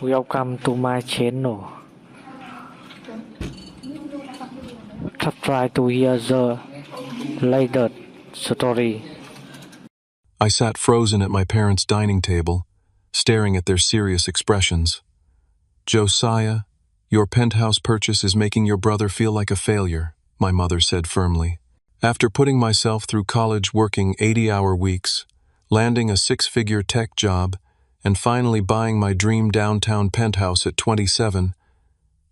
Welcome to my channel. Try to hear the latest story. I sat frozen at my parents' dining table, staring at their serious expressions. "Josiah, your penthouse purchase is making your brother feel like a failure," my mother said firmly. "After putting myself through college working 80-hour weeks, landing a six-figure tech job, and finally buying my dream downtown penthouse at 27,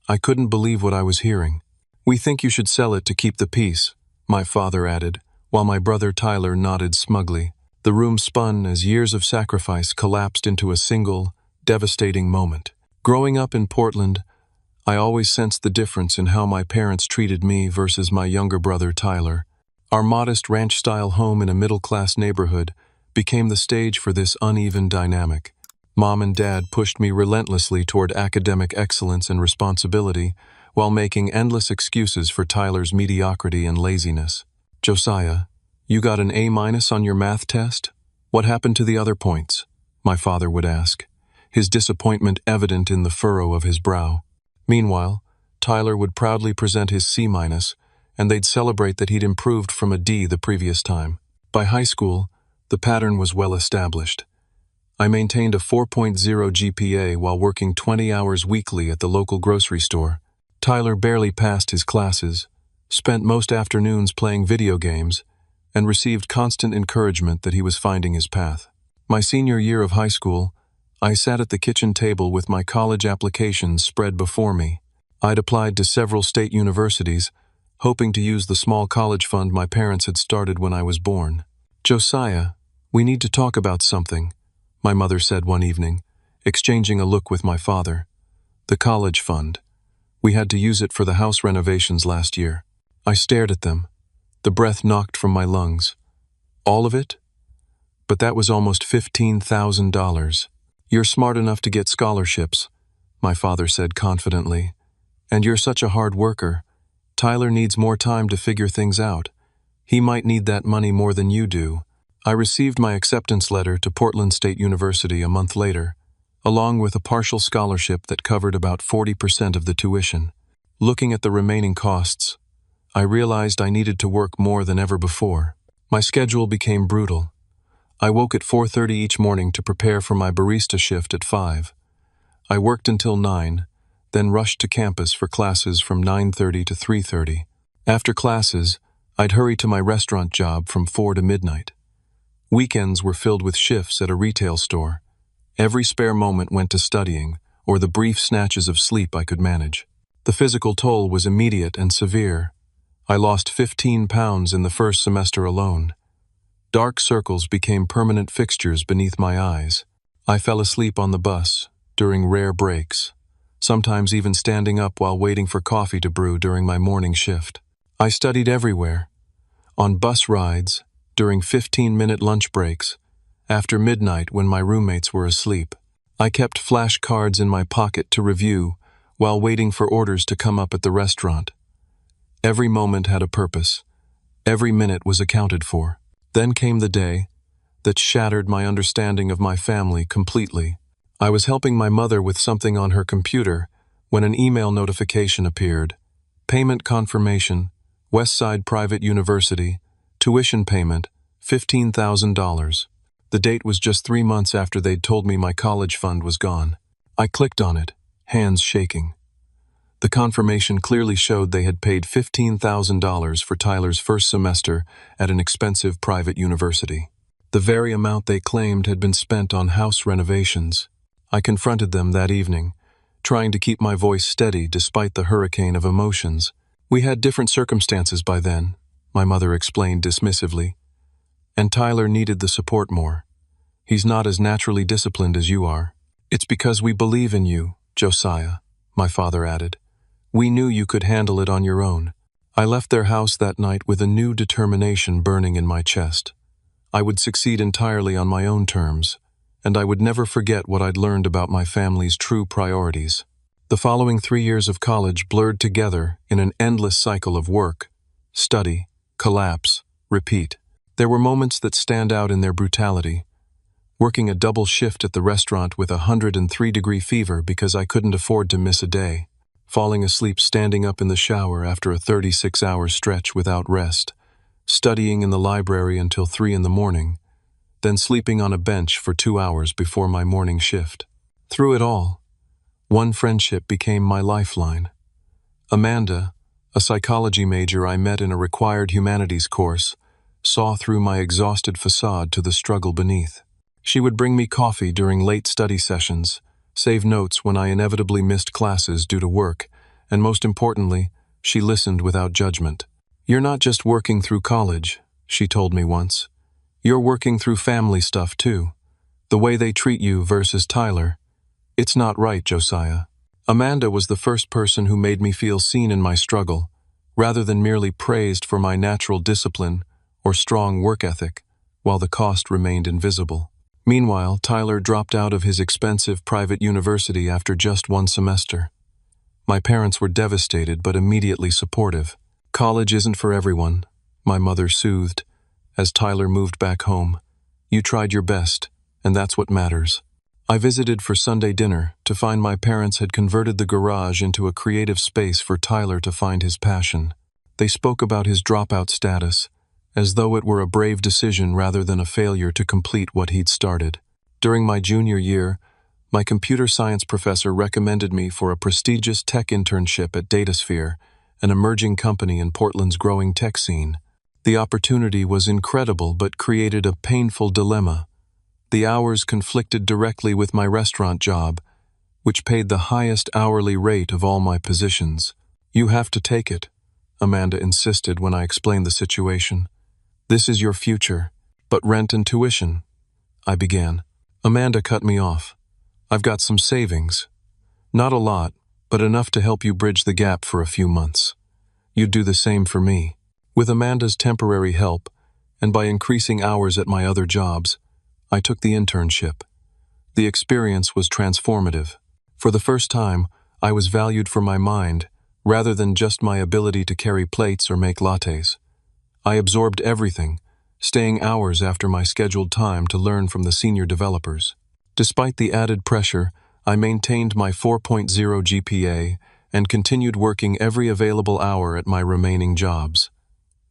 I couldn't believe what I was hearing. "We think you should sell it to keep the peace," my father added, while my brother Tyler nodded smugly. The room spun as years of sacrifice collapsed into a single, devastating moment. Growing up in Portland, I always sensed the difference in how my parents treated me versus my younger brother Tyler. Our modest ranch-style home in a middle-class neighborhood became the stage for this uneven dynamic. Mom and Dad pushed me relentlessly toward academic excellence and responsibility, while making endless excuses for Tyler's mediocrity and laziness. "Josiah, you got an A- on your math test? What happened to the other points?" my father would ask, his disappointment evident in the furrow of his brow. Meanwhile, Tyler would proudly present his C-, and they'd celebrate that he'd improved from a D the previous time. By high school, the pattern was well established. I maintained a 4.0 GPA while working 20 hours weekly at the local grocery store. Tyler barely passed his classes, spent most afternoons playing video games, and received constant encouragement that he was finding his path. My senior year of high school, I sat at the kitchen table with my college applications spread before me. I'd applied to several state universities, hoping to use the small college fund my parents had started when I was born. "Josiah, we need to talk about something," my mother said one evening, exchanging a look with my father. "The college fund. We had to use it for the house renovations last year." I stared at them. The breath knocked from my lungs. "All of it?" "But that was almost $15,000. "You're smart enough to get scholarships," my father said confidently. "And you're such a hard worker. Tyler needs more time to figure things out. He might need that money more than you do." I received my acceptance letter to Portland State University a month later, along with a partial scholarship that covered about 40% of the tuition. Looking at the remaining costs, I realized I needed to work more than ever before. My schedule became brutal. I woke at 4:30 each morning to prepare for my barista shift at 5. I worked until 9, then rushed to campus for classes from 9:30 to 3:30. After classes, I'd hurry to my restaurant job from 4 to midnight. Weekends were filled with shifts at a retail store. Every spare moment went to studying, or the brief snatches of sleep I could manage. The physical toll was immediate and severe. I lost 15 pounds in the first semester alone. Dark circles became permanent fixtures beneath my eyes. I fell asleep on the bus, during rare breaks, sometimes even standing up while waiting for coffee to brew during my morning shift. I studied everywhere, on bus rides, during 15-minute lunch breaks, after midnight when my roommates were asleep. I kept flashcards in my pocket to review while waiting for orders to come up at the restaurant. Every moment had a purpose. Every minute was accounted for. Then came the day that shattered my understanding of my family completely. I was helping my mother with something on her computer when an email notification appeared. "Payment confirmation, Westside Private University, tuition payment, $15,000. The date was just 3 months after they'd told me my college fund was gone. I clicked on it, hands shaking. The confirmation clearly showed they had paid $15,000 for Tyler's first semester at an expensive private university. The very amount they claimed had been spent on house renovations. I confronted them that evening, trying to keep my voice steady despite the hurricane of emotions. "We had different circumstances by then," my mother explained dismissively. "And Tyler needed the support more. He's not as naturally disciplined as you are." "It's because we believe in you, Josiah," my father added. "We knew you could handle it on your own." I left their house that night with a new determination burning in my chest. I would succeed entirely on my own terms, and I would never forget what I'd learned about my family's true priorities. The following 3 years of college blurred together in an endless cycle of work, study, collapse, repeat. There were moments that stand out in their brutality. working a double shift at the restaurant with a 103-degree fever because I couldn't afford to miss a day, falling asleep standing up in the shower after a 36-hour stretch without rest, studying in the library until 3 in the morning, then sleeping on a bench for 2 hours before my morning shift. Through it all, one friendship became my lifeline. Amanda, a psychology major I met in a required humanities course, saw through my exhausted facade to the struggle beneath. She would bring me coffee during late study sessions, save notes when I inevitably missed classes due to work, and most importantly, she listened without judgment. "You're not just working through college," she told me once. "You're working through family stuff too. The way they treat you versus Tyler. It's not right, Josiah." Amanda was the first person who made me feel seen in my struggle, rather than merely praised for my natural discipline or strong work ethic, while the cost remained invisible. Meanwhile, Tyler dropped out of his expensive private university after just 1 semester. My parents were devastated but immediately supportive. "College isn't for everyone," my mother soothed, as Tyler moved back home. "You tried your best, and that's what matters." I visited for Sunday dinner to find my parents had converted the garage into a creative space for Tyler to find his passion. They spoke about his dropout status, as though it were a brave decision rather than a failure to complete what he'd started. During my junior year, my computer science professor recommended me for a prestigious tech internship at Datasphere, an emerging company in Portland's growing tech scene. The opportunity was incredible but created a painful dilemma. The hours conflicted directly with my restaurant job, which paid the highest hourly rate of all my positions. "You have to take it," Amanda insisted when I explained the situation. "This is your future, but rent and tuition," I began. Amanda cut me off. "I've got some savings. Not a lot, but enough to help you bridge the gap for a few months. You'd do the same for me." With Amanda's temporary help, and by increasing hours at my other jobs, I took the internship. The experience was transformative. For the first time, I was valued for my mind, rather than just my ability to carry plates or make lattes. I absorbed everything, staying hours after my scheduled time to learn from the senior developers. Despite the added pressure, I maintained my 4.0 GPA and continued working every available hour at my remaining jobs.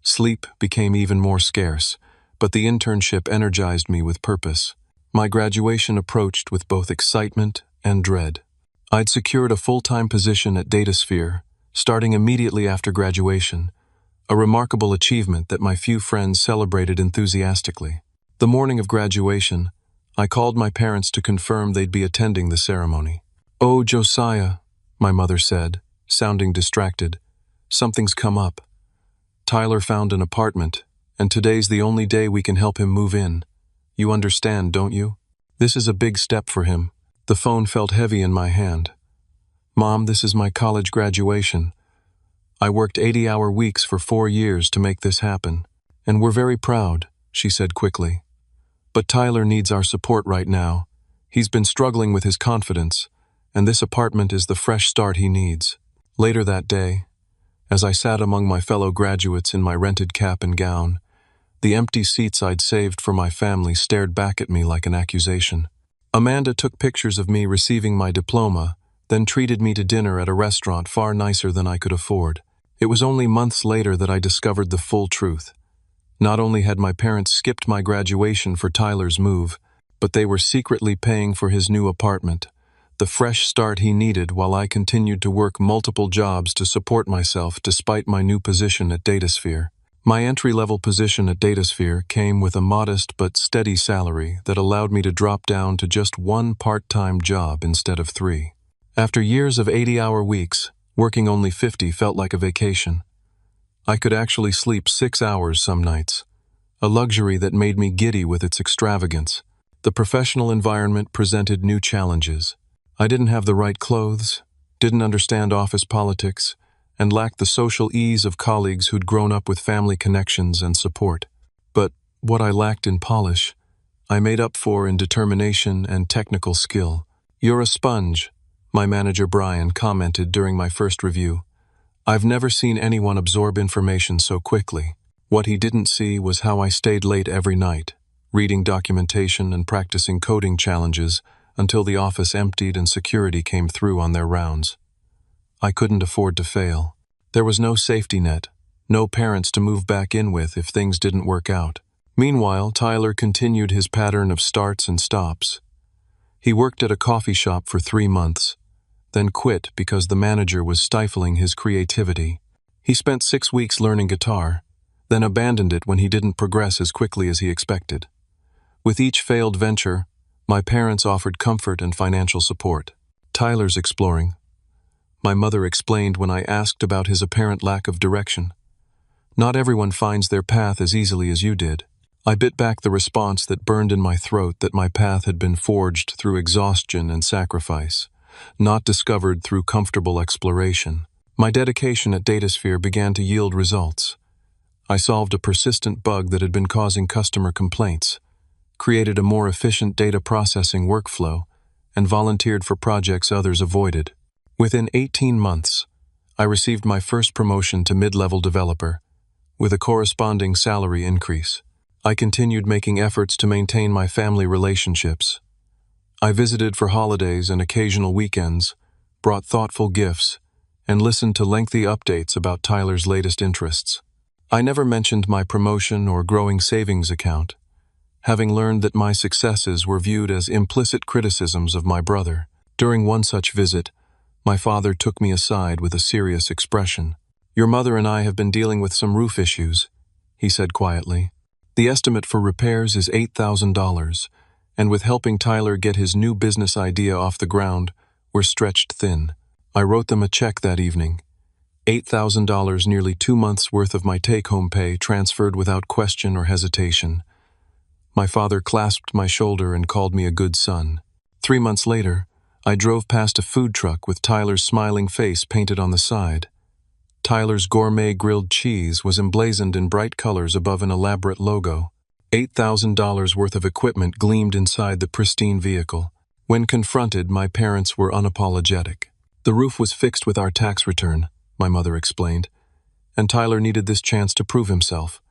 Sleep became even more scarce, but the internship energized me with purpose. My graduation approached with both excitement and dread. I'd secured a full-time position at Datasphere, starting immediately after graduation, a remarkable achievement that my few friends celebrated enthusiastically. The morning of graduation, I called my parents to confirm they'd be attending the ceremony. "Oh, Josiah," my mother said, sounding distracted, "something's come up. Tyler found an apartment, and today's the only day we can help him move in. You understand, don't you? This is a big step for him." The phone felt heavy in my hand. "Mom, this is my college graduation. I worked 80-hour weeks for 4 years to make this happen, and we're very proud," she said quickly. "But Tyler needs our support right now. He's been struggling with his confidence, and this apartment is the fresh start he needs." Later that day, as I sat among my fellow graduates in my rented cap and gown, the empty seats I'd saved for my family stared back at me like an accusation. Amanda took pictures of me receiving my diploma, then treated me to dinner at a restaurant far nicer than I could afford. It was only months later that I discovered the full truth. Not only had my parents skipped my graduation for Tyler's move, but they were secretly paying for his new apartment, the fresh start he needed while I continued to work multiple jobs to support myself despite my new position at Datasphere. My entry-level position at Datasphere came with a modest but steady salary that allowed me to drop down to just 1 part-time job instead of 3. After years of 80-hour weeks, working only 50 felt like a vacation. I could actually sleep 6 hours some nights, a luxury that made me giddy with its extravagance. The professional environment presented new challenges. I didn't have the right clothes, didn't understand office politics, and lacked the social ease of colleagues who'd grown up with family connections and support. But what I lacked in polish, I made up for in determination and technical skill. "You're a sponge," my manager Brian commented during my first review. "I've never seen anyone absorb information so quickly." What he didn't see was how I stayed late every night, reading documentation and practicing coding challenges until the office emptied and security came through on their rounds. I couldn't afford to fail. There was no safety net, no parents to move back in with if things didn't work out. Meanwhile, Tyler continued his pattern of starts and stops. He worked at a coffee shop for 3 months, then quit because the manager was stifling his creativity. He spent 6 weeks learning guitar, then abandoned it when he didn't progress as quickly as he expected. With each failed venture, my parents offered comfort and financial support. Tyler's exploring. My mother explained when I asked about his apparent lack of direction. Not everyone finds their path as easily as you did. I bit back the response that burned in my throat that my path had been forged through exhaustion and sacrifice, not discovered through comfortable exploration. My dedication at Datasphere began to yield results. I solved a persistent bug that had been causing customer complaints, created a more efficient data processing workflow, and volunteered for projects others avoided. Within 18 months, I received my first promotion to mid-level developer, with a corresponding salary increase. I continued making efforts to maintain my family relationships. I visited for holidays and occasional weekends, brought thoughtful gifts, and listened to lengthy updates about Tyler's latest interests. I never mentioned my promotion or growing savings account, having learned that my successes were viewed as implicit criticisms of my brother. During one such visit, my father took me aside with a serious expression. "Your mother and I have been dealing with some roof issues," he said quietly. "The estimate for repairs is $8,000, and with helping Tyler get his new business idea off the ground, we're stretched thin." I wrote them a check that evening. $8,000, nearly 2 months' worth of my take-home pay, transferred without question or hesitation. My father clasped my shoulder and called me a good son. 3 months later, I drove past a food truck with Tyler's smiling face painted on the side. Tyler's gourmet grilled cheese was emblazoned in bright colors above an elaborate logo. $8,000 worth of equipment gleamed inside the pristine vehicle. When confronted, my parents were unapologetic. "The roof was fixed with our tax return," my mother explained, "and Tyler needed this chance to prove himself.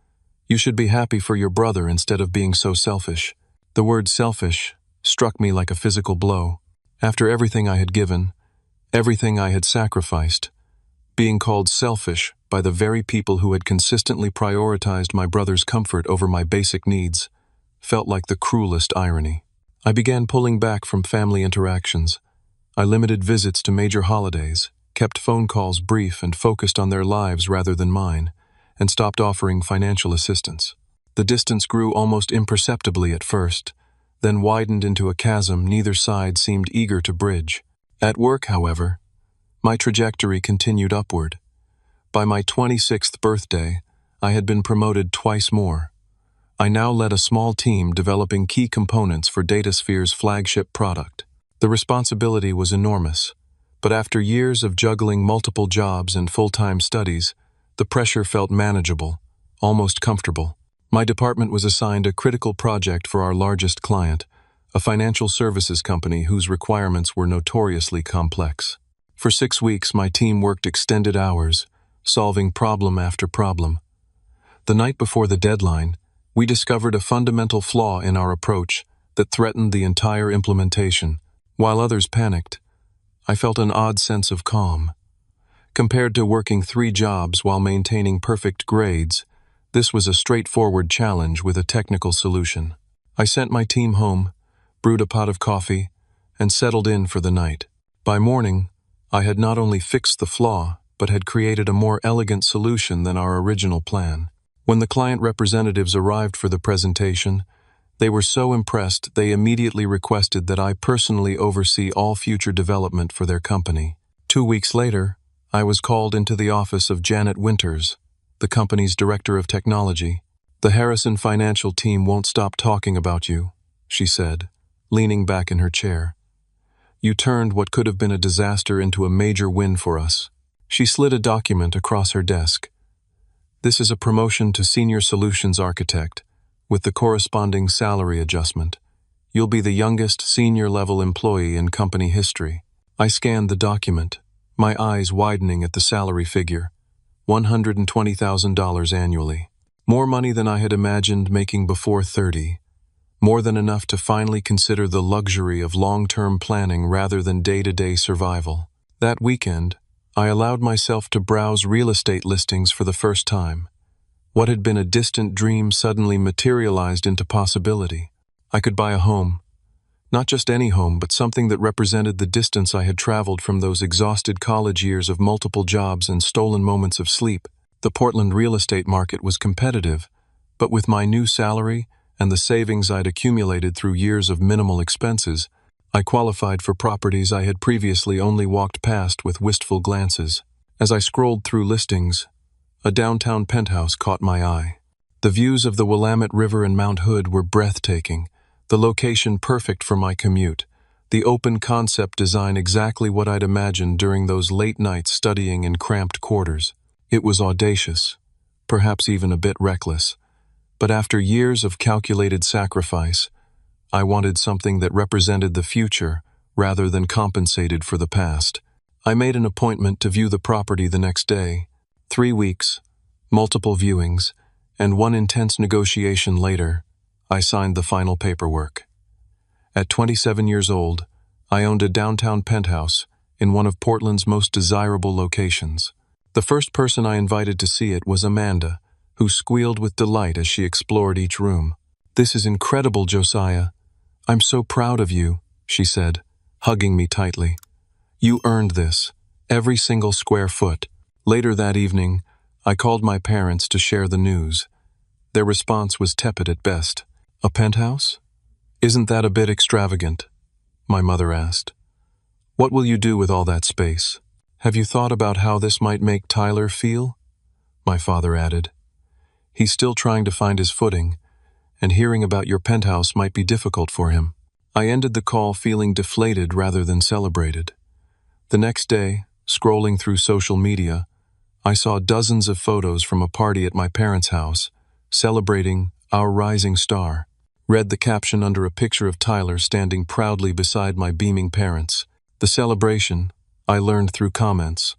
You should be happy for your brother instead of being so selfish." The word selfish struck me like a physical blow. After everything I had given, everything I had sacrificed, being called selfish by the very people who had consistently prioritized my brother's comfort over my basic needs felt like the cruelest irony. I began pulling back from family interactions. I limited visits to major holidays, kept phone calls brief and focused on their lives rather than mine, and stopped offering financial assistance. The distance grew almost imperceptibly at first, then widened into a chasm neither side seemed eager to bridge. At work, however, my trajectory continued upward. By my 26th birthday, I had been promoted twice more. I now led a small team developing key components for Datasphere's flagship product. The responsibility was enormous, but after years of juggling multiple jobs and full-time studies, the pressure felt manageable, almost comfortable. My department was assigned a critical project for our largest client, a financial services company whose requirements were notoriously complex. For 6 weeks, my team worked extended hours, solving problem after problem. The night before the deadline, we discovered a fundamental flaw in our approach that threatened the entire implementation. While others panicked, I felt an odd sense of calm. Compared to working 3 jobs while maintaining perfect grades, this was a straightforward challenge with a technical solution. I sent my team home, brewed a pot of coffee, and settled in for the night. By morning, I had not only fixed the flaw, but had created a more elegant solution than our original plan. When the client representatives arrived for the presentation, they were so impressed they immediately requested that I personally oversee all future development for their company. 2 weeks later, I was called into the office of Janet Winters, the company's director of technology. "The Harrison financial team won't stop talking about you," she said, leaning back in her chair. "You turned what could have been a disaster into a major win for us." She slid a document across her desk. "This is a promotion to senior solutions architect, with the corresponding salary adjustment. You'll be the youngest senior-level employee in company history." I scanned the document, my eyes widening at the salary figure. $120,000 annually. More money than I had imagined making before 30. more than enough to finally consider the luxury of long-term planning rather than day-to-day survival. That weekend, I allowed myself to browse real estate listings for the first time. What had been a distant dream suddenly materialized into possibility. I could buy a home. Not just any home, but something that represented the distance I had traveled from those exhausted college years of multiple jobs and stolen moments of sleep. The Portland real estate market was competitive, but with my new salary and the savings I'd accumulated through years of minimal expenses, I qualified for properties I had previously only walked past with wistful glances. As I scrolled through listings, a downtown penthouse caught my eye. The views of the Willamette River and Mount Hood were breathtaking, the location perfect for my commute, the open concept design exactly what I'd imagined during those late nights studying in cramped quarters. It was audacious, perhaps even a bit reckless, but after years of calculated sacrifice, I wanted something that represented the future rather than compensated for the past. I made an appointment to view the property the next day. 3 weeks, multiple viewings, and one intense negotiation later, I signed the final paperwork. At 27 years old, I owned a downtown penthouse in one of Portland's most desirable locations. The first person I invited to see it was Amanda, who squealed with delight as she explored each room. "This is incredible, Josiah. I'm so proud of you," she said, hugging me tightly. "You earned this, every single square foot." Later that evening, I called my parents to share the news. Their response was tepid at best. "A penthouse? Isn't that a bit extravagant?" my mother asked. "What will you do with all that space? Have you thought about how this might make Tyler feel?" my father added. "He's still trying to find his footing, and hearing about your penthouse might be difficult for him." I ended the call feeling deflated rather than celebrated. The next day, scrolling through social media, I saw dozens of photos from a party at my parents' house, celebrating our rising star. Read the caption under a picture of Tyler standing proudly beside my beaming parents. The celebration, I learned through comments,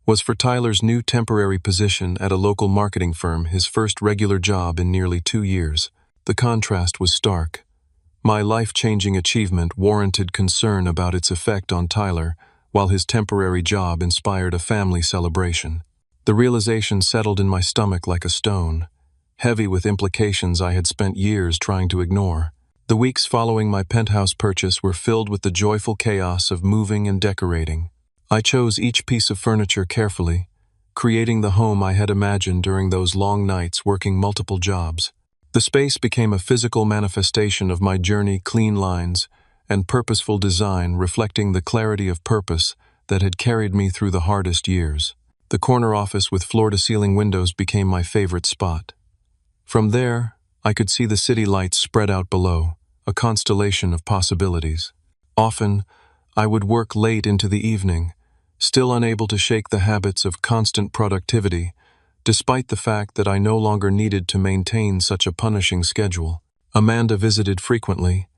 was for Tyler's new temporary position at a local marketing firm, his first regular job in nearly 2 years. The contrast was stark. My life-changing achievement warranted concern about its effect on Tyler, while his temporary job inspired a family celebration. The realization settled in my stomach like a stone, heavy with implications I had spent years trying to ignore. The weeks following my penthouse purchase were filled with the joyful chaos of moving and decorating. I chose each piece of furniture carefully, creating the home I had imagined during those long nights working multiple jobs. The space became a physical manifestation of my journey, clean lines and purposeful design reflecting the clarity of purpose that had carried me through the hardest years. The corner office with floor-to-ceiling windows became my favorite spot. From there, I could see the city lights spread out below, a constellation of possibilities. Often, I would work late into the evening, still unable to shake the habits of constant productivity, despite the fact that I no longer needed to maintain such a punishing schedule. Amanda visited frequently,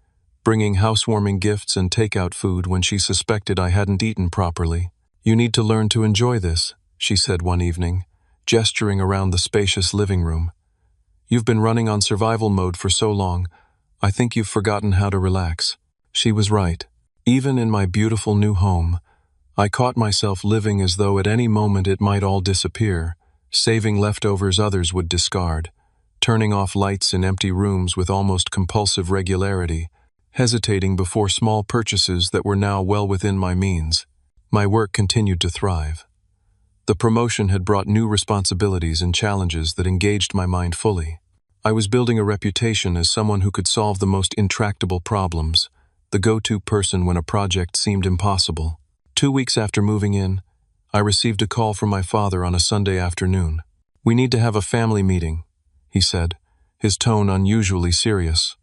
bringing housewarming gifts and takeout food when she suspected I hadn't eaten properly. "You need to learn to enjoy this," she said one evening, gesturing around the spacious living room. "You've been running on survival mode for so long, I think you've forgotten how to relax." She was right. Even in my beautiful new home, I caught myself living as though at any moment it might all disappear, saving leftovers others would discard, turning off lights in empty rooms with almost compulsive regularity, hesitating before small purchases that were now well within my means. My work continued to thrive. The promotion had brought new responsibilities and challenges that engaged my mind fully. I was building a reputation as someone who could solve the most intractable problems, the go-to person when a project seemed impossible. 2 weeks after moving in, I received a call from my father on a Sunday afternoon. "We need to have a family meeting," he said, his tone unusually serious.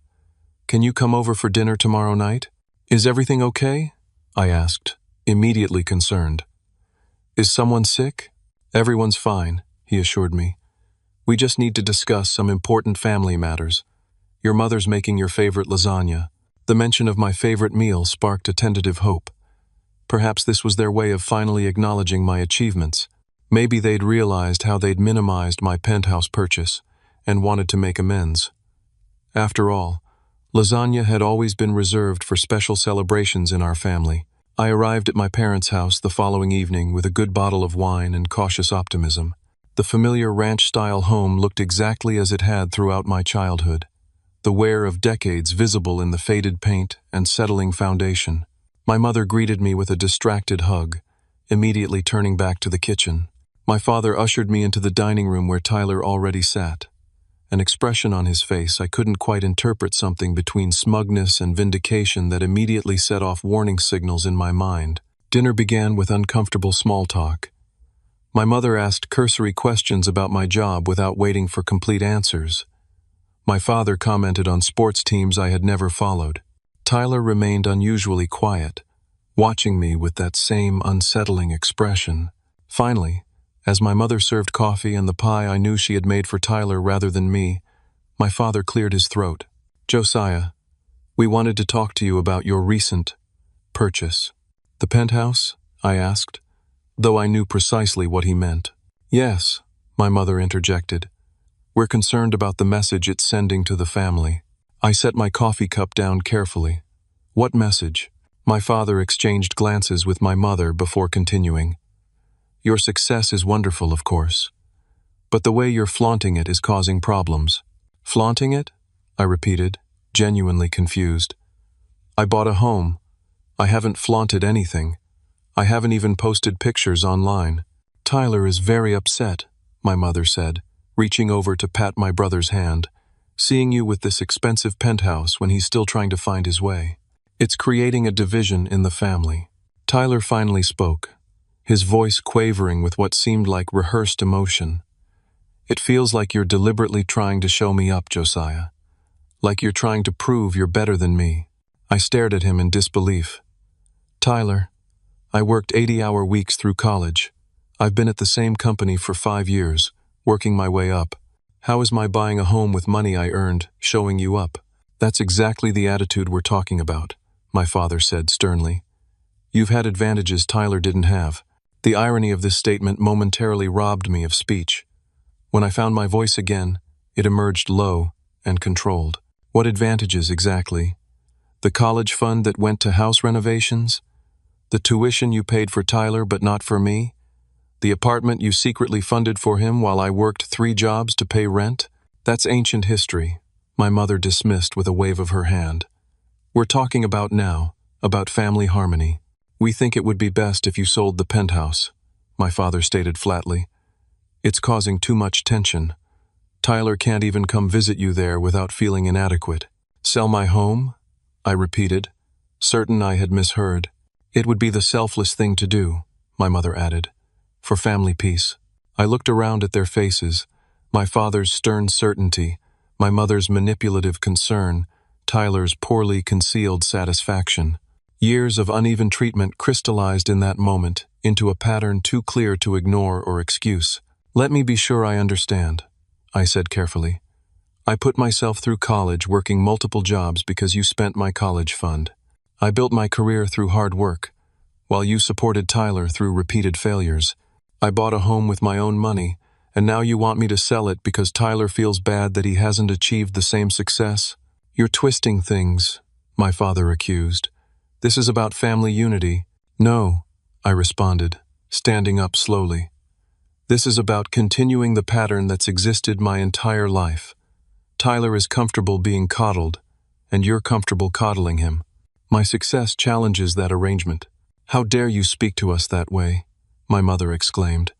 "Can you come over for dinner tomorrow night?" "Is everything okay?" I asked, immediately concerned. "Is someone sick?" "Everyone's fine," he assured me. "We just need to discuss some important family matters. Your mother's making your favorite lasagna." The mention of my favorite meal sparked a tentative hope. Perhaps this was their way of finally acknowledging my achievements. Maybe they'd realized how they'd minimized my penthouse purchase and wanted to make amends. After all, Lasagna had always been reserved for special celebrations in our family. I arrived at my parents' house the following evening with a good bottle of wine and cautious optimism. The familiar ranch-style home looked exactly as it had throughout my childhood, the wear of decades visible in the faded paint and settling foundation. My mother greeted me with a distracted hug, immediately turning back to the kitchen. My father ushered me into the dining room where Tyler already sat. An expression on his face I couldn't quite interpret, something between smugness and vindication that immediately set off warning signals in my mind. Dinner began with uncomfortable small talk. My mother asked cursory questions about my job without waiting for complete answers. My father commented on sports teams I had never followed. Tyler remained unusually quiet, watching me with that same unsettling expression. Finally, as my mother served coffee and the pie I knew she had made for Tyler rather than me, my father cleared his throat. "Josiah, we wanted to talk to you about your recent purchase." "The penthouse?" I asked, though I knew precisely what he meant. "Yes," my mother interjected. "We're concerned about the message it's sending to the family." I set my coffee cup down carefully. "What message?" My father exchanged glances with my mother before continuing. "Your success is wonderful, of course, but the way you're flaunting it is causing problems." "Flaunting it?" I repeated, genuinely confused. "I bought a home. I haven't flaunted anything. I haven't even posted pictures online." "Tyler is very upset," my mother said, reaching over to pat my brother's hand, "seeing you with this expensive penthouse when he's still trying to find his way. It's creating a division in the family." Tyler finally spoke, his voice quavering with what seemed like rehearsed emotion. "It feels like you're deliberately trying to show me up, Josiah. Like you're trying to prove you're better than me." I stared at him in disbelief. "Tyler, I worked 80-hour weeks through college. I've been at the same company for 5 years, working my way up. How is my buying a home with money I earned showing you up?" "That's exactly the attitude we're talking about," my father said sternly. "You've had advantages Tyler didn't have." The irony of this statement momentarily robbed me of speech. When I found my voice again, it emerged low and controlled. "What advantages exactly? The college fund that went to house renovations? The tuition you paid for Tyler but not for me? The apartment you secretly funded for him while I worked 3 jobs to pay rent? That's ancient history," my mother dismissed with a wave of her hand. "We're talking about now, about family harmony. We think it would be best if you sold the penthouse," my father stated flatly. "It's causing too much tension. Tyler can't even come visit you there without feeling inadequate." "Sell my home?" I repeated, certain I had misheard. "It would be the selfless thing to do," my mother added, "for family peace." I looked around at their faces, my father's stern certainty, my mother's manipulative concern, Tyler's poorly concealed satisfaction. Years of uneven treatment crystallized in that moment into a pattern too clear to ignore or excuse. "Let me be sure I understand," I said carefully. "I put myself through college working multiple jobs because you spent my college fund. I built my career through hard work, while you supported Tyler through repeated failures. I bought a home with my own money, and now you want me to sell it because Tyler feels bad that he hasn't achieved the same success? You're twisting things," my father accused. "This is about family unity." "No," I responded, standing up slowly. "This is about continuing the pattern that's existed my entire life. Tyler is comfortable being coddled, and you're comfortable coddling him. My success challenges that arrangement." "How dare you speak to us that way?" my mother exclaimed.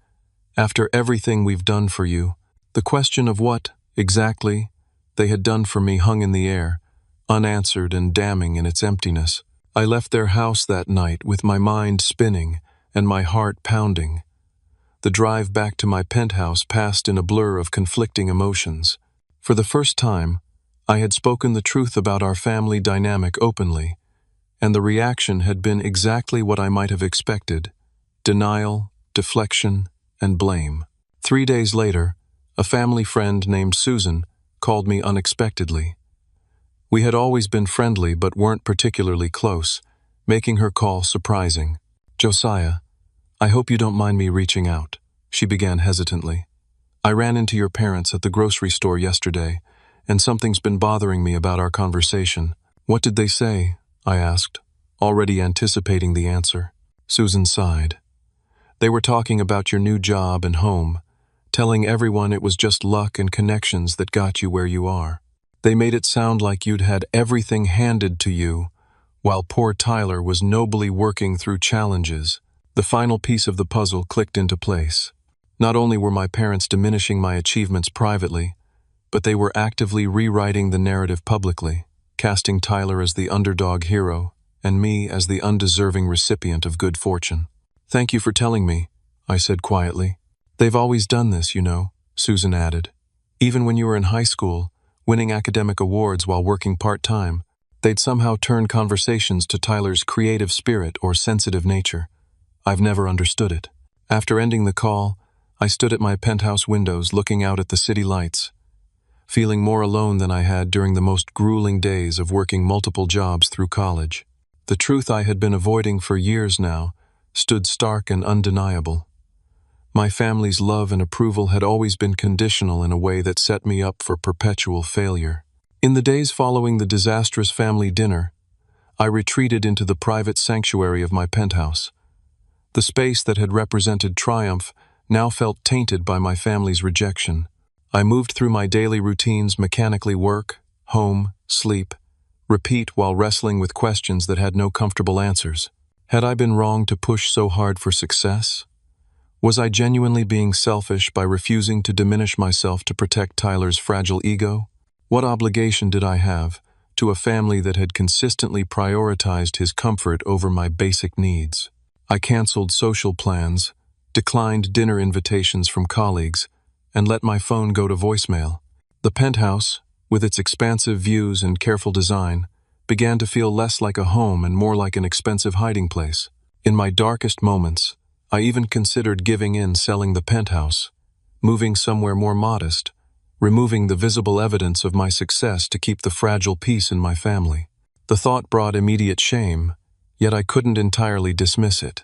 "After everything we've done for you." The question of what, exactly, they had done for me hung in the air, unanswered and damning in its emptiness. I left their house that night with my mind spinning and my heart pounding. The drive back to my penthouse passed in a blur of conflicting emotions. For the first time, I had spoken the truth about our family dynamic openly, and the reaction had been exactly what I might have expected: denial, deflection, and blame. 3 days later, a family friend named Susan called me unexpectedly. We had always been friendly but weren't particularly close, making her call surprising. "Josiah, I hope you don't mind me reaching out," she began hesitantly. "I ran into your parents at the grocery store yesterday, and something's been bothering me about our conversation. What did they say? I asked, already anticipating the answer. Susan sighed. They were talking about your new job and home, telling everyone it was just luck and connections that got you where you are. They made it sound like you'd had everything handed to you, while poor Tyler was nobly working through challenges. The final piece of the puzzle clicked into place. Not only were my parents diminishing my achievements privately, but they were actively rewriting the narrative publicly, casting Tyler as the underdog hero and me as the undeserving recipient of good fortune. Thank you for telling me, I said quietly. They've always done this, you know, Susan added. Even when you were in high school, winning academic awards while working part-time, they'd somehow turn conversations to Tyler's creative spirit or sensitive nature. I've never understood it. After ending the call, I stood at my penthouse windows looking out at the city lights, feeling more alone than I had during the most grueling days of working multiple jobs through college. The truth I had been avoiding for years now stood stark and undeniable. My family's love and approval had always been conditional in a way that set me up for perpetual failure. In the days following the disastrous family dinner, I retreated into the private sanctuary of my penthouse. The space that had represented triumph now felt tainted by my family's rejection. I moved through my daily routines, mechanically work, home, sleep, repeat while wrestling with questions that had no comfortable answers. Had I been wrong to push so hard for success? Was I genuinely being selfish by refusing to diminish myself to protect Tyler's fragile ego? What obligation did I have to a family that had consistently prioritized his comfort over my basic needs? I canceled social plans, declined dinner invitations from colleagues, and let my phone go to voicemail. The penthouse, with its expansive views and careful design, began to feel less like a home and more like an expensive hiding place. In my darkest moments, I even considered giving in, selling the penthouse, moving somewhere more modest, removing the visible evidence of my success to keep the fragile peace in my family. The thought brought immediate shame, yet I couldn't entirely dismiss it.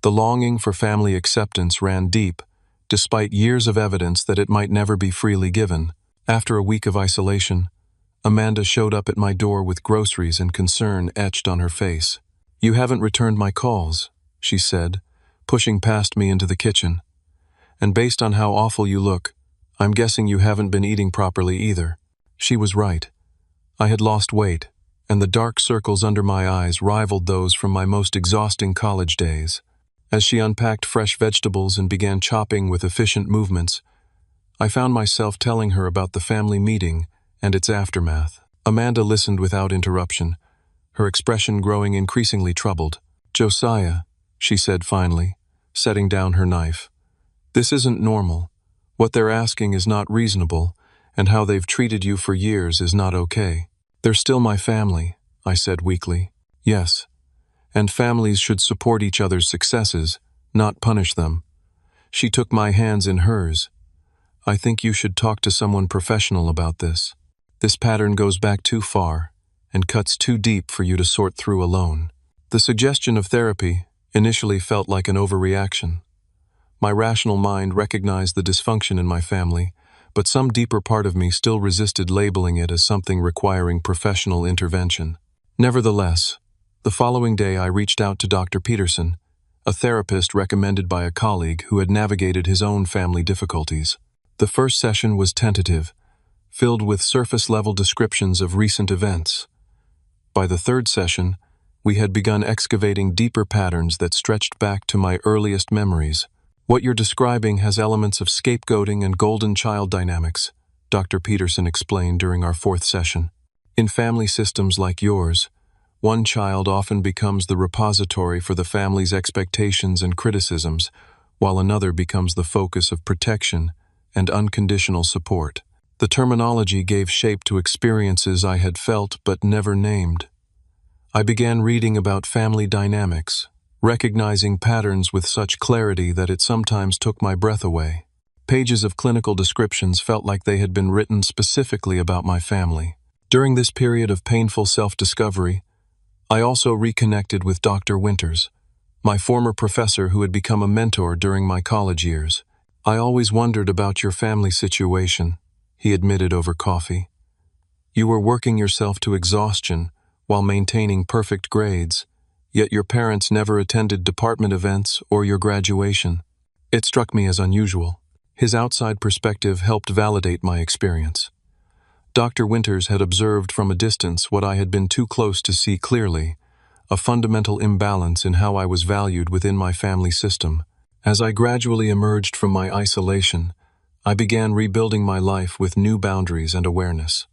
The longing for family acceptance ran deep, despite years of evidence that it might never be freely given. After a week of isolation, Amanda showed up at my door with groceries and concern etched on her face. "You haven't returned my calls," she said, pushing past me into the kitchen. "And based on how awful you look, I'm guessing you haven't been eating properly either." She was right. I had lost weight, and the dark circles under my eyes rivaled those from my most exhausting college days. As she unpacked fresh vegetables and began chopping with efficient movements, I found myself telling her about the family meeting and its aftermath. Amanda listened without interruption, her expression growing increasingly troubled. "Josiah," she said finally, setting down her knife, "this isn't normal. What they're asking is not reasonable, and how they've treated you for years is not okay." "They're still my family," I said weakly. "Yes, and families should support each other's successes, not punish them." She took my hands in hers. "I think you should talk to someone professional about this. This pattern goes back too far and cuts too deep for you to sort through alone." The suggestion of therapy initially felt like an overreaction. My rational mind recognized the dysfunction in my family, but some deeper part of me still resisted labeling it as something requiring professional intervention. Nevertheless, the following day I reached out to Dr. Peterson, a therapist recommended by a colleague who had navigated his own family difficulties. The first session was tentative, filled with surface-level descriptions of recent events. By the third session, we had begun excavating deeper patterns that stretched back to my earliest memories. "What you're describing has elements of scapegoating and golden child dynamics," Dr. Peterson explained during our fourth session. "In family systems like yours, one child often becomes the repository for the family's expectations and criticisms, while another becomes the focus of protection and unconditional support." The terminology gave shape to experiences I had felt but never named. I began reading about family dynamics, recognizing patterns with such clarity that it sometimes took my breath away. Pages of clinical descriptions felt like they had been written specifically about my family. During this period of painful self-discovery, I also reconnected with Dr. Winters, my former professor who had become a mentor during my college years. "I always wondered about your family situation," he admitted over coffee. You were working yourself to exhaustion while maintaining perfect grades, yet your parents never attended department events or your graduation. It struck me as unusual. His outside perspective helped validate my experience. Dr. Winters had observed from a distance what I had been too close to see clearly, a fundamental imbalance in how I was valued within my family system. As I gradually emerged from my isolation, I began rebuilding my life with new boundaries and awareness.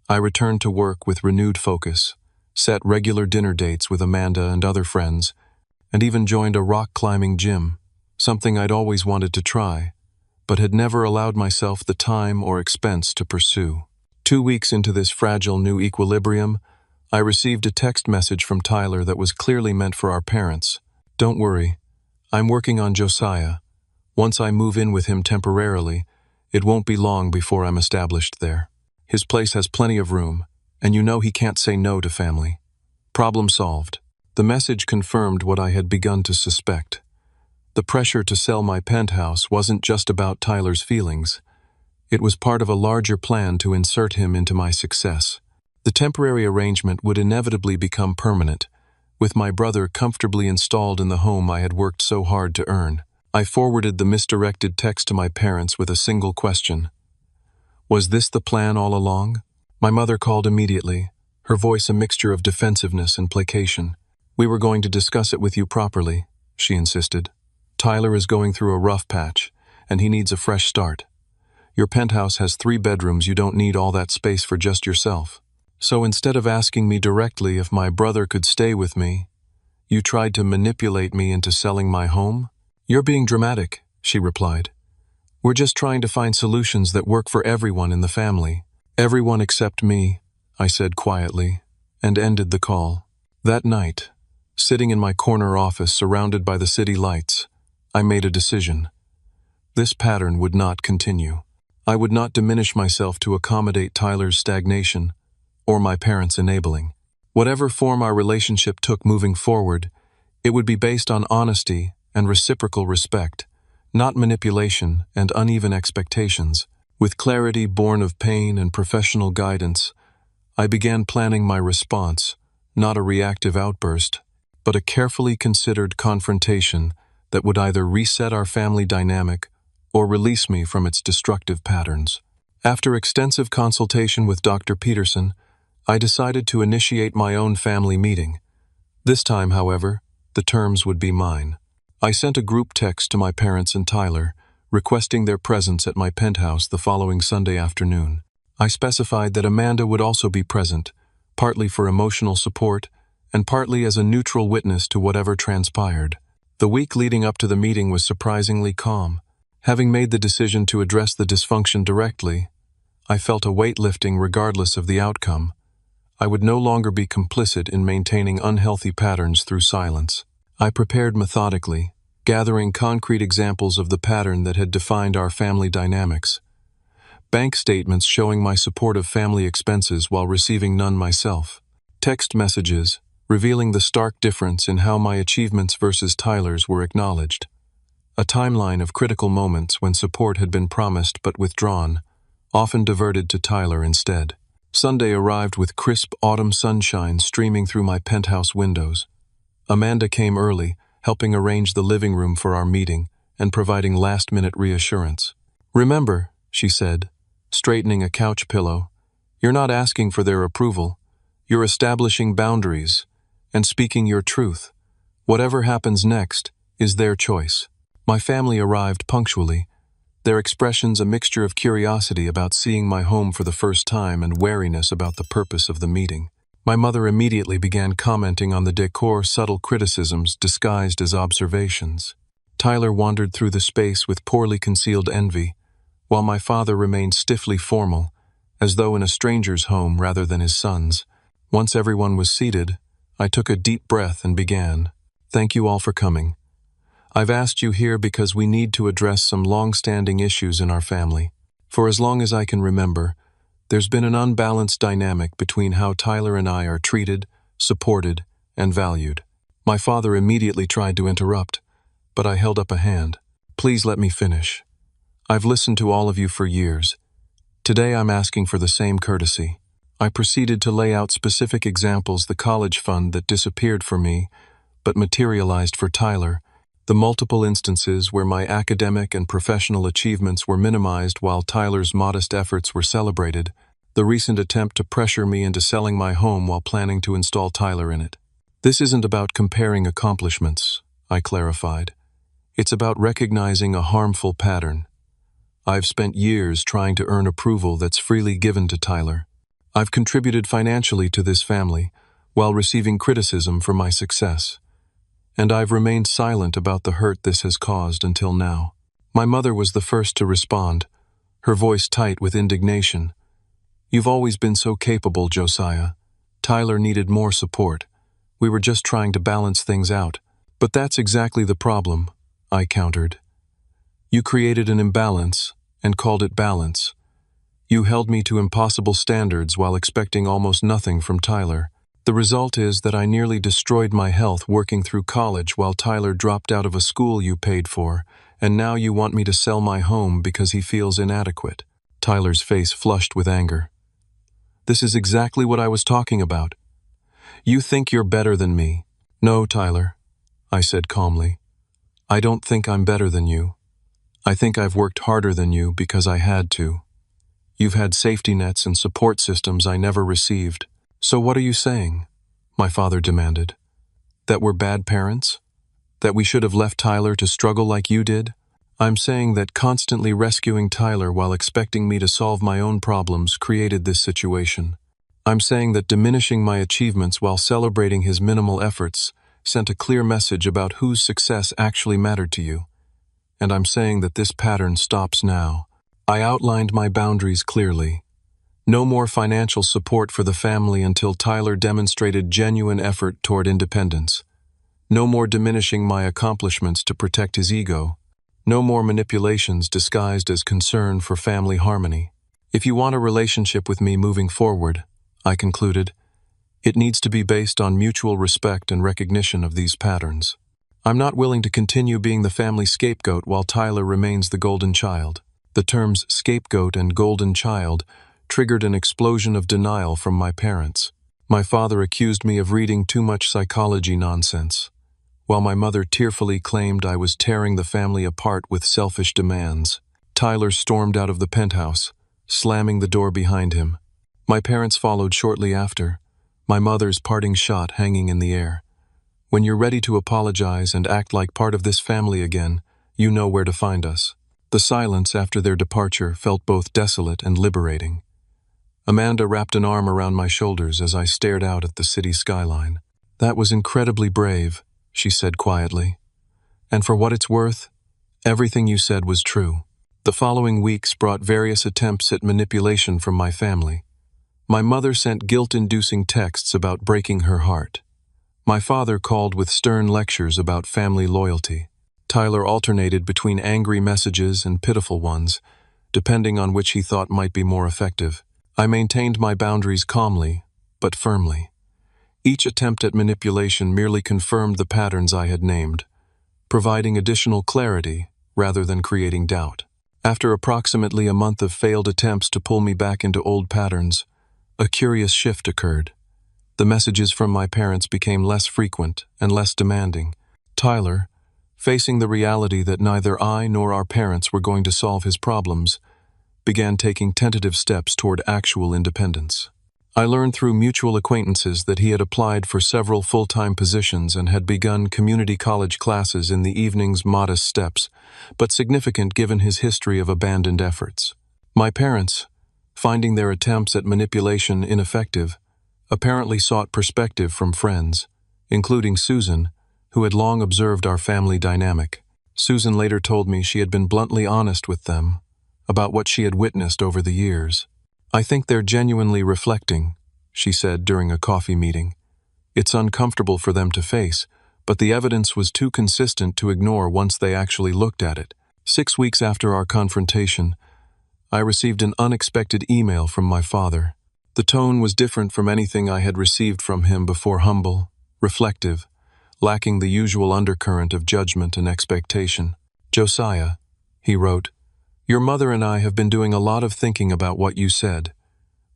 I returned to work with renewed focus, set regular dinner dates with Amanda and other friends, and even joined a rock climbing gym, something I'd always wanted to try, but had never allowed myself the time or expense to pursue. 2 weeks into this fragile new equilibrium, I received a text message from Tyler that was clearly meant for our parents. Don't worry, I'm working on Josiah. Once I move in with him temporarily, it won't be long before I'm established there. His place has plenty of room, and you know he can't say no to family. Problem solved. The message confirmed what I had begun to suspect. The pressure to sell my penthouse wasn't just about Tyler's feelings. It was part of a larger plan to insert him into my success. The temporary arrangement would inevitably become permanent, with my brother comfortably installed in the home I had worked so hard to earn. I forwarded the misdirected text to my parents with a single question. Was this the plan all along? My mother called immediately, her voice a mixture of defensiveness and placation. We were going to discuss it with you properly, she insisted. Tyler is going through a rough patch, and he needs a fresh start. Your penthouse has 3 bedrooms. You don't need all that space for just yourself. So instead of asking me directly if my brother could stay with me, you tried to manipulate me into selling my home? You're being dramatic, she replied. We're just trying to find solutions that work for everyone in the family. Everyone except me, I said quietly, and ended the call. That night, sitting in my corner office surrounded by the city lights, I made a decision. This pattern would not continue. I would not diminish myself to accommodate Tyler's stagnation or my parents' enabling. Whatever form our relationship took moving forward, it would be based on honesty and reciprocal respect, not manipulation and uneven expectations. With clarity born of pain and professional guidance, I began planning my response, not a reactive outburst, but a carefully considered confrontation that would either reset our family dynamic or release me from its destructive patterns. After extensive consultation with Dr. Peterson, I decided to initiate my own family meeting. This time, however, the terms would be mine. I sent a group text to my parents and Tyler, requesting their presence at my penthouse the following Sunday afternoon. I specified that Amanda would also be present, partly for emotional support and partly as a neutral witness to whatever transpired. The week leading up to the meeting was surprisingly calm. Having made the decision to address the dysfunction directly, I felt a weight lifting regardless of the outcome. I would no longer be complicit in maintaining unhealthy patterns through silence. I prepared methodically, gathering concrete examples of the pattern that had defined our family dynamics. Bank statements showing my support of family expenses while receiving none myself. Text messages revealing the stark difference in how my achievements versus Tyler's were acknowledged. A timeline of critical moments when support had been promised but withdrawn, often diverted to Tyler instead. Sunday arrived with crisp autumn sunshine streaming through my penthouse windows. Amanda came early, helping arrange the living room for our meeting and providing last-minute reassurance. Remember, she said, straightening a couch pillow, you're not asking for their approval. You're establishing boundaries and speaking your truth. Whatever happens next is their choice. My family arrived punctually, their expressions a mixture of curiosity about seeing my home for the first time and wariness about the purpose of the meeting. My mother immediately began commenting on the decor, subtle criticisms disguised as observations. Tyler wandered through the space with poorly concealed envy, while my father remained stiffly formal, as though in a stranger's home rather than his son's. Once everyone was seated, I took a deep breath and began. Thank you all for coming. I've asked you here because we need to address some long-standing issues in our family. For as long as I can remember, there's been an unbalanced dynamic between how Tyler and I are treated, supported, and valued. My father immediately tried to interrupt, but I held up a hand. Please let me finish. I've listened to all of you for years, Today I'm asking for the same courtesy. I proceeded to lay out specific examples: the college fund that disappeared for me, but materialized for Tyler, the multiple instances where my academic and professional achievements were minimized while Tyler's modest efforts were celebrated, the recent attempt to pressure me into selling my home while planning to install Tyler in it. This isn't about comparing accomplishments, I clarified. It's about recognizing a harmful pattern. I've spent years trying to earn approval that's freely given to Tyler. I've contributed financially to this family while receiving criticism for my success. And I've remained silent about the hurt this has caused until now. My mother was the first to respond, her voice tight with indignation. You've always been so capable, Josiah. Tyler needed more support. We were just trying to balance things out. But that's exactly the problem, I countered. You created an imbalance and called it balance. You held me to impossible standards while expecting almost nothing from Tyler. The result is that I nearly destroyed my health working through college while Tyler dropped out of a school you paid for, and now you want me to sell my home because he feels inadequate. Tyler's face flushed with anger. This is exactly what I was talking about. You think you're better than me. No, Tyler, I said calmly. I don't think I'm better than you. I think I've worked harder than you because I had to. You've had safety nets and support systems I never received. So what are you saying? My father demanded. That we're bad parents? That we should have left Tyler to struggle like you did? I'm saying that constantly rescuing Tyler while expecting me to solve my own problems created this situation. I'm saying that diminishing my achievements while celebrating his minimal efforts sent a clear message about whose success actually mattered to you. And I'm saying that this pattern stops now. I outlined my boundaries clearly. No more financial support for the family until Tyler demonstrated genuine effort toward independence. No more diminishing my accomplishments to protect his ego. No more manipulations disguised as concern for family harmony. If you want a relationship with me moving forward, I concluded, it needs to be based on mutual respect and recognition of these patterns. I'm not willing to continue being the family scapegoat while Tyler remains the golden child. The terms scapegoat and golden child triggered an explosion of denial from my parents. My father accused me of reading too much psychology nonsense, while my mother tearfully claimed I was tearing the family apart with selfish demands. Tyler stormed out of the penthouse, slamming the door behind him. My parents followed shortly after, my mother's parting shot hanging in the air. When you're ready to apologize and act like part of this family again, you know where to find us. The silence after their departure felt both desolate and liberating. Amanda wrapped an arm around my shoulders as I stared out at the city skyline. That was incredibly brave, she said quietly. And for what it's worth, everything you said was true. The following weeks brought various attempts at manipulation from my family. My mother sent guilt-inducing texts about breaking her heart. My father called with stern lectures about family loyalty. Tyler alternated between angry messages and pitiful ones, depending on which he thought might be more effective. I maintained my boundaries calmly, but firmly. Each attempt at manipulation merely confirmed the patterns I had named, providing additional clarity rather than creating doubt. After approximately a month of failed attempts to pull me back into old patterns, a curious shift occurred. The messages from my parents became less frequent and less demanding. Tyler, facing the reality that neither I nor our parents were going to solve his problems, began taking tentative steps toward actual independence. I learned through mutual acquaintances that he had applied for several full-time positions and had begun community college classes in the evening's modest steps, but significant given his history of abandoned efforts. My parents, finding their attempts at manipulation ineffective, apparently sought perspective from friends, including Susan, who had long observed our family dynamic. Susan later told me she had been bluntly honest with them about what she had witnessed over the years. I think they're genuinely reflecting, she said during a coffee meeting. It's uncomfortable for them to face, but the evidence was too consistent to ignore once they actually looked at it. 6 weeks after our confrontation, I received an unexpected email from my father. The tone was different from anything I had received from him before, humble, reflective, lacking the usual undercurrent of judgment and expectation. Josiah, he wrote, Your mother and I have been doing a lot of thinking about what you said.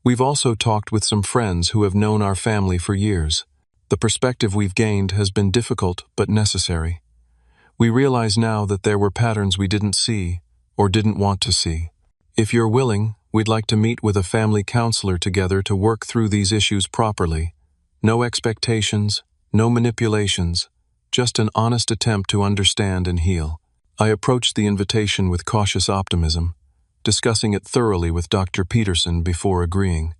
We've also talked with some friends who have known our family for years. The perspective we've gained has been difficult but necessary. We realize now that there were patterns we didn't see or didn't want to see. If you're willing, we'd like to meet with a family counselor together to work through these issues properly. No expectations, no manipulations, just an honest attempt to understand and heal. I approached the invitation with cautious optimism, discussing it thoroughly with Dr. Peterson before agreeing.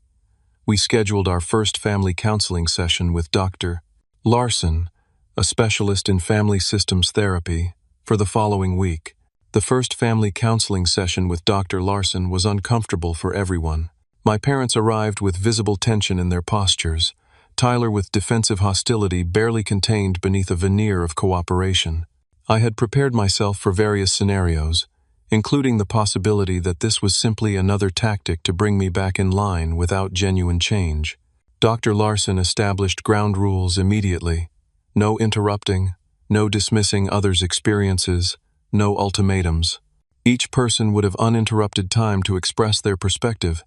We scheduled our first family counseling session with Dr. Larson, a specialist in family systems therapy, for the following week. The first family counseling session with Dr. Larson was uncomfortable for everyone. My parents arrived with visible tension in their postures, Tyler with defensive hostility barely contained beneath a veneer of cooperation. I had prepared myself for various scenarios, including the possibility that this was simply another tactic to bring me back in line without genuine change. Dr. Larson established ground rules immediately. No interrupting, no dismissing others' experiences, no ultimatums. Each person would have uninterrupted time to express their perspective,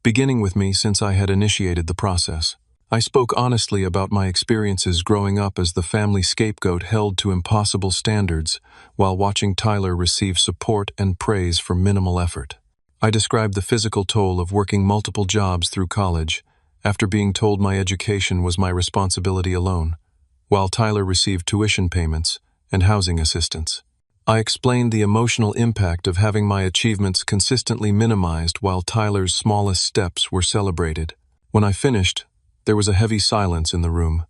beginning with me since I had initiated the process. I spoke honestly about my experiences growing up as the family scapegoat held to impossible standards, while watching Tyler receive support and praise for minimal effort. I described the physical toll of working multiple jobs through college, after being told my education was my responsibility alone, while Tyler received tuition payments and housing assistance. I explained the emotional impact of having my achievements consistently minimized while Tyler's smallest steps were celebrated. When I finished, there was a heavy silence in the room.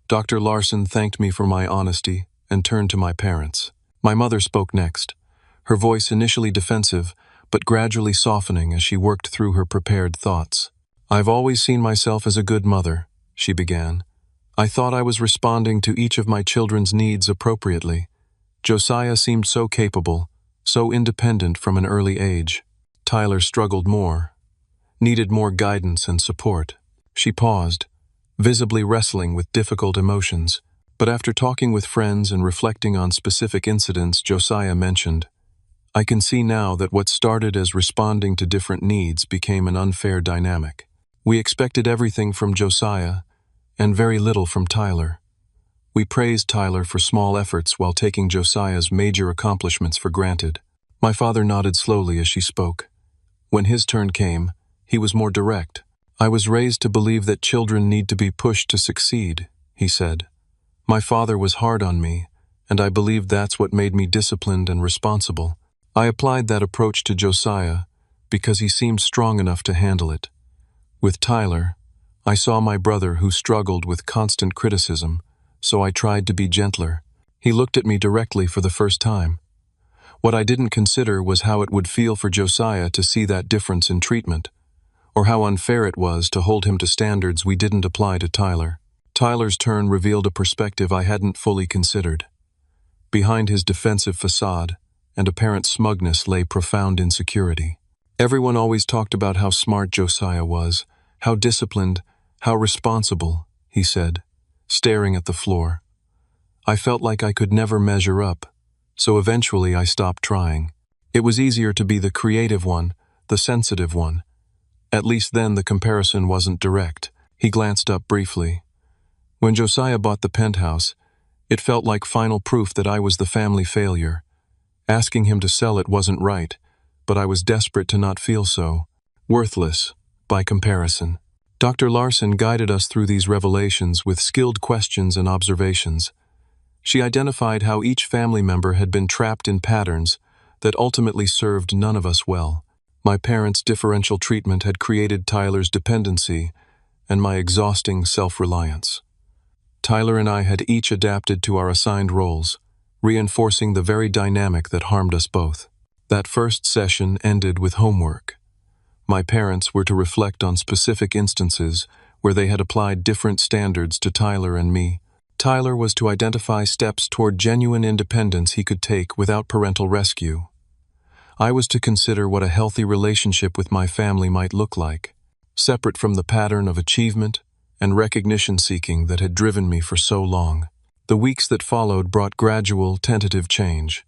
Dr. Larson thanked me for my honesty and turned to my parents. My mother spoke next, her voice initially defensive, but gradually softening as she worked through her prepared thoughts. "I've always seen myself as a good mother," she began. "I thought I was responding to each of my children's needs appropriately. Josiah seemed so capable, so independent from an early age. Tyler struggled more, needed more guidance and support." She paused, visibly wrestling with difficult emotions, but after talking with friends and reflecting on specific incidents Josiah mentioned, "I can see now that what started as responding to different needs became an unfair dynamic. We expected everything from Josiah, and very little from Tyler. We praised Tyler for small efforts while taking Josiah's major accomplishments for granted." My father nodded slowly as she spoke. When his turn came, he was more direct. "I was raised to believe that children need to be pushed to succeed," he said. "My father was hard on me, and I believed that's what made me disciplined and responsible. I applied that approach to Josiah because he seemed strong enough to handle it. With Tyler, I saw my brother who struggled with constant criticism, so I tried to be gentler." He looked at me directly for the first time. What I didn't consider was how it would feel for Josiah to see that difference in treatment, or how unfair it was to hold him to standards we didn't apply to Tyler. Tyler's turn revealed a perspective I hadn't fully considered. Behind his defensive facade and apparent smugness lay profound insecurity. Everyone always talked about how smart Josiah was, how disciplined, how responsible, he said, staring at the floor. I felt like I could never measure up, so eventually I stopped trying. It was easier to be the creative one, the sensitive one. At least then the comparison wasn't direct. He glanced up briefly. When Josiah bought the penthouse, it felt like final proof that I was the family failure. Asking him to sell it wasn't right, but I was desperate to not feel so. Worthless, by comparison. Dr. Larson guided us through these revelations with skilled questions and observations. She identified how each family member had been trapped in patterns that ultimately served none of us well. My parents' differential treatment had created Tyler's dependency and my exhausting self-reliance. Tyler and I had each adapted to our assigned roles, reinforcing the very dynamic that harmed us both. That first session ended with homework. My parents were to reflect on specific instances where they had applied different standards to Tyler and me. Tyler was to identify steps toward genuine independence he could take without parental rescue. I was to consider what a healthy relationship with my family might look like, separate from the pattern of achievement and recognition-seeking that had driven me for so long. The weeks that followed brought gradual, tentative change.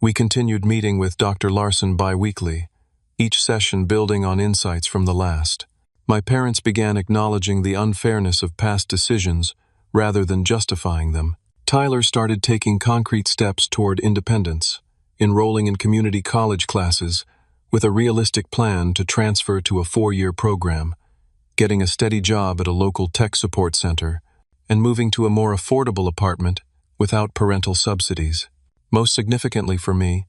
We continued meeting with Dr. Larson bi-weekly, each session building on insights from the last. My parents began acknowledging the unfairness of past decisions rather than justifying them. Tyler started taking concrete steps toward independence, enrolling in community college classes with a realistic plan to transfer to a 4-year program, getting a steady job at a local tech support center, and moving to a more affordable apartment without parental subsidies. Most significantly for me,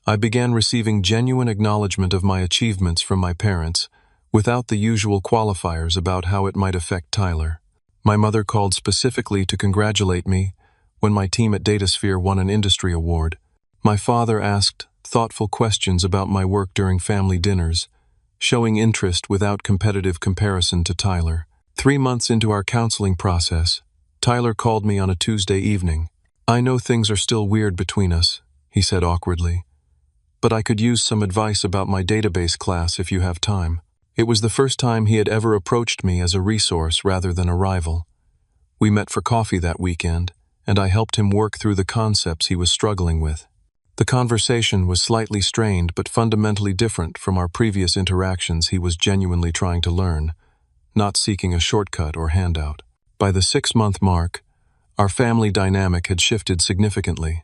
I began receiving genuine acknowledgement of my achievements from my parents without the usual qualifiers about how it might affect Tyler. My mother called specifically to congratulate me when my team at Datasphere won an industry award. My father asked thoughtful questions about my work during family dinners, showing interest without competitive comparison to Tyler. 3 months into our counseling process, Tyler called me on a Tuesday evening. "I know things are still weird between us," he said awkwardly, "but I could use some advice about my database class if you have time." It was the first time he had ever approached me as a resource rather than a rival. We met for coffee that weekend, and I helped him work through the concepts he was struggling with. The conversation was slightly strained but fundamentally different from our previous interactions. He was genuinely trying to learn, not seeking a shortcut or handout. By the 6-month mark, our family dynamic had shifted significantly.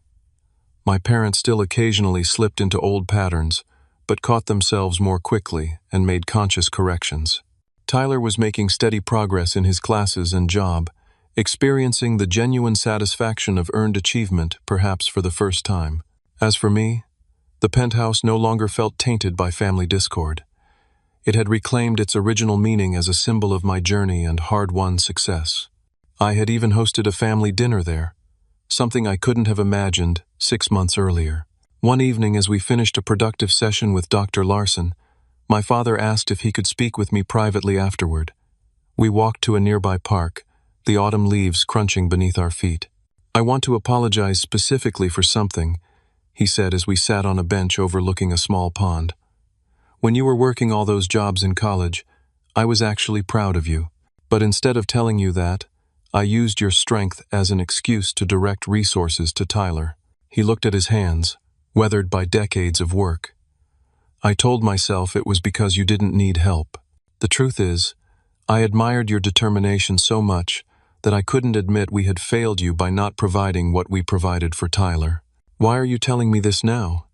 My parents still occasionally slipped into old patterns, but caught themselves more quickly and made conscious corrections. Tyler was making steady progress in his classes and job, experiencing the genuine satisfaction of earned achievement perhaps for the first time. As for me, the penthouse no longer felt tainted by family discord. It had reclaimed its original meaning as a symbol of my journey and hard-won success. I had even hosted a family dinner there, something I couldn't have imagined 6 months earlier. One evening, as we finished a productive session with Dr. Larson, my father asked if he could speak with me privately afterward. We walked to a nearby park, the autumn leaves crunching beneath our feet. "I want to apologize specifically for something," he said as we sat on a bench overlooking a small pond. "When you were working all those jobs in college, I was actually proud of you. But instead of telling you that, I used your strength as an excuse to direct resources to Tyler." He looked at his hands, weathered by decades of work. "I told myself it was because you didn't need help. The truth is, I admired your determination so much that I couldn't admit we had failed you by not providing what we provided for Tyler." "Why are you telling me this now?"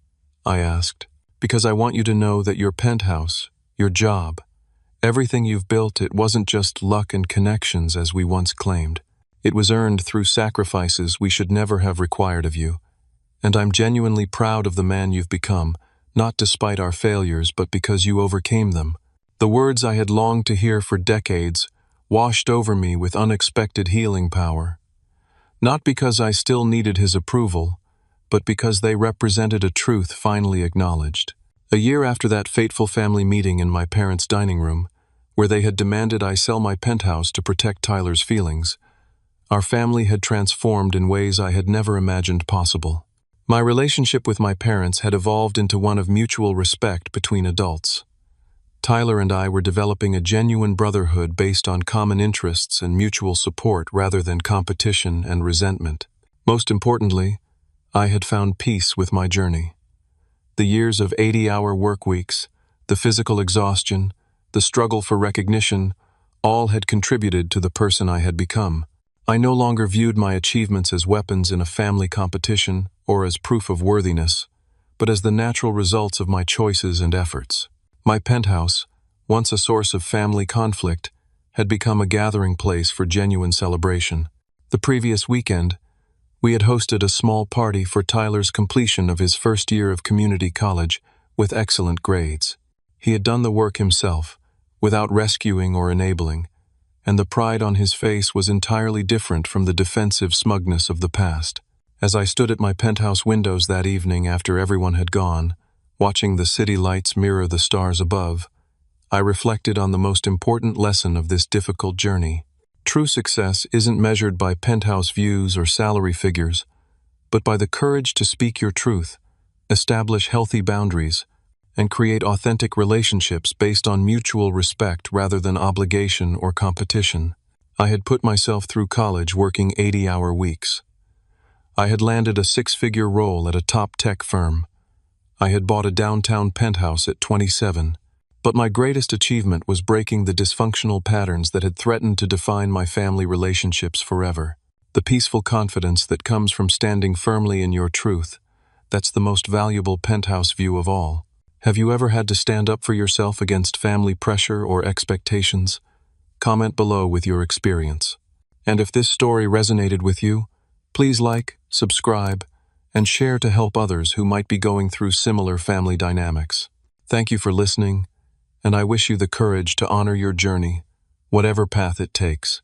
I asked. "Because I want you to know that your penthouse, your job, everything you've built, it wasn't just luck and connections as we once claimed. It was earned through sacrifices we should never have required of you. And I'm genuinely proud of the man you've become, not despite our failures, but because you overcame them." The words I had longed to hear for decades washed over me with unexpected healing power. Not because I still needed his approval, but because they represented a truth finally acknowledged. A year after that fateful family meeting in my parents' dining room, where they had demanded I sell my penthouse to protect Tyler's feelings, our family had transformed in ways I had never imagined possible. My relationship with my parents had evolved into one of mutual respect between adults. Tyler and I were developing a genuine brotherhood based on common interests and mutual support rather than competition and resentment. Most importantly, I had found peace with my journey. The years of 80-hour work weeks, the physical exhaustion, the struggle for recognition, all had contributed to the person I had become. I no longer viewed my achievements as weapons in a family competition or as proof of worthiness, but as the natural results of my choices and efforts. My penthouse, once a source of family conflict, had become a gathering place for genuine celebration. The previous weekend, we had hosted a small party for Tyler's completion of his first year of community college with excellent grades. He had done the work himself, without rescuing or enabling, and the pride on his face was entirely different from the defensive smugness of the past. As I stood at my penthouse windows that evening after everyone had gone, watching the city lights mirror the stars above, I reflected on the most important lesson of this difficult journey. True success isn't measured by penthouse views or salary figures, but by the courage to speak your truth, establish healthy boundaries, and create authentic relationships based on mutual respect rather than obligation or competition. I had put myself through college working 80-hour weeks. I had landed a six-figure role at a top tech firm. I had bought a downtown penthouse at 27, but my greatest achievement was breaking the dysfunctional patterns that had threatened to define my family relationships forever. The peaceful confidence that comes from standing firmly in your truth, that's the most valuable penthouse view of all. Have you ever had to stand up for yourself against family pressure or expectations? Comment below with your experience. And if this story resonated with you, please like, subscribe, and share to help others who might be going through similar family dynamics. Thank you for listening, and I wish you the courage to honor your journey, whatever path it takes.